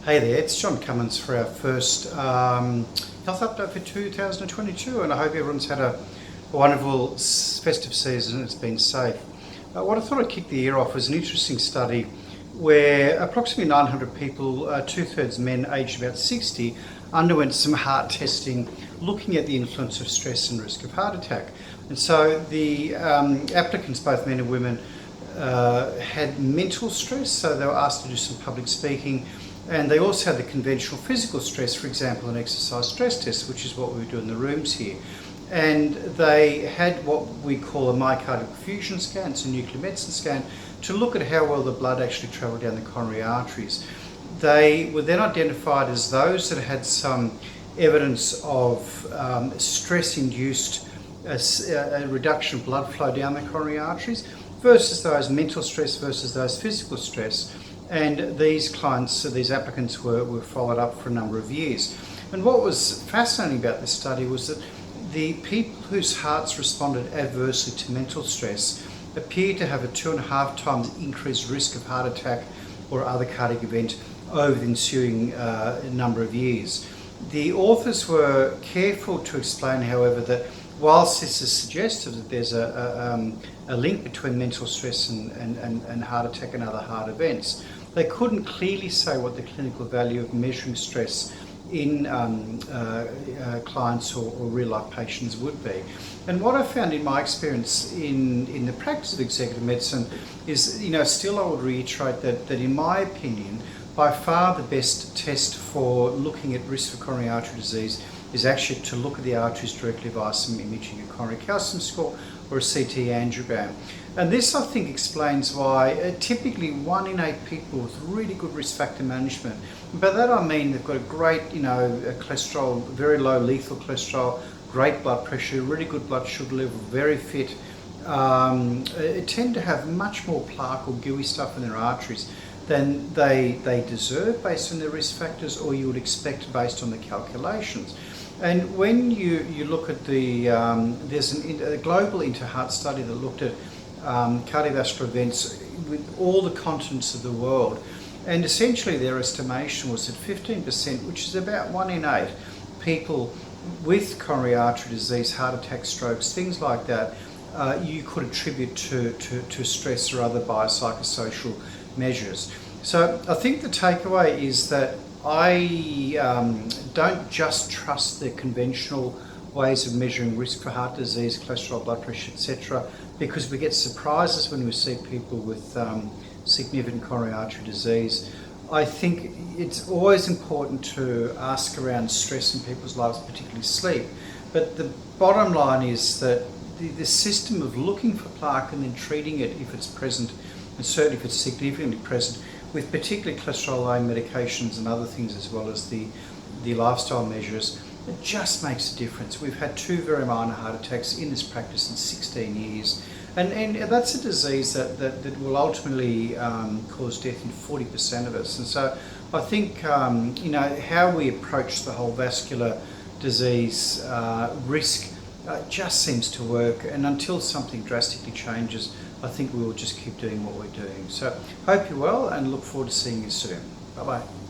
Hey there, it's John Cummins for our first health update for 2022, and I hope everyone's had a wonderful festive season. It's been safe. What I thought I'd kick the year off was an interesting study where approximately 900 people, two-thirds men aged about 60, underwent some heart testing looking at the influence of stress and risk of heart attack. And so the applicants, both men and women, had mental stress, so they were asked to do some public speaking, and they also had the conventional physical stress, for example, an exercise stress test, which is what we do in the rooms here. And they had what we call a myocardial perfusion scan, it's a nuclear medicine scan, to look at how well the blood actually travelled down the coronary arteries. They were then identified as those that had some evidence of stress-induced a reduction of blood flow down the coronary arteries versus those mental stress versus those physical stress. And these clients, these applicants were followed up for a number of years. And what was fascinating about this study was that the people whose hearts responded adversely to mental stress appeared to have a 2.5 times increased risk of heart attack or other cardiac event over the ensuing number of years. The authors were careful to explain, however, that whilst this is suggestive that there's a link between mental stress and heart attack and other heart events, they couldn't clearly say what the clinical value of measuring stress in clients or real-life patients would be. And what I found in my experience in the practice of executive medicine is, still I would reiterate that in my opinion, by far the best test for looking at risk for coronary artery disease is actually to look at the arteries directly via some imaging, a coronary calcium score or a CT angiogram. And this, I think, explains why typically 1 in 8 people with really good risk factor management, and by that I mean they've got a great, cholesterol, very low lethal cholesterol, great blood pressure, really good blood sugar level, very fit, tend to have much more plaque or gooey stuff in their arteries than they deserve based on their risk factors, or you would expect based on the calculations. And when you look at there's a global inter-heart study that looked at cardiovascular events with all the continents of the world, and essentially their estimation was that 15%, which is about 1 in 8 people with coronary artery disease, heart attacks, strokes, things like that, you could attribute to stress or other biopsychosocial measures. So I think the takeaway is that I don't just trust the conventional ways of measuring risk for heart disease, cholesterol, blood pressure, etc., because we get surprises when we see people with significant coronary artery disease. I think it's always important to ask around stress in people's lives, particularly sleep. But the bottom line is that the system of looking for plaque and then treating it if it's present, and certainly if it's significantly present, with particularly cholesterol-lowering medications and other things, as well as the lifestyle measures, it just makes a difference. We've had 2 very minor heart attacks in this practice in 16 years. And that's a disease that will ultimately cause death in 40% of us. And so I think, how we approach the whole vascular disease risk just seems to work. And until something drastically changes, I think we will just keep doing what we're doing. So hope you're well and look forward to seeing you soon. Bye-bye.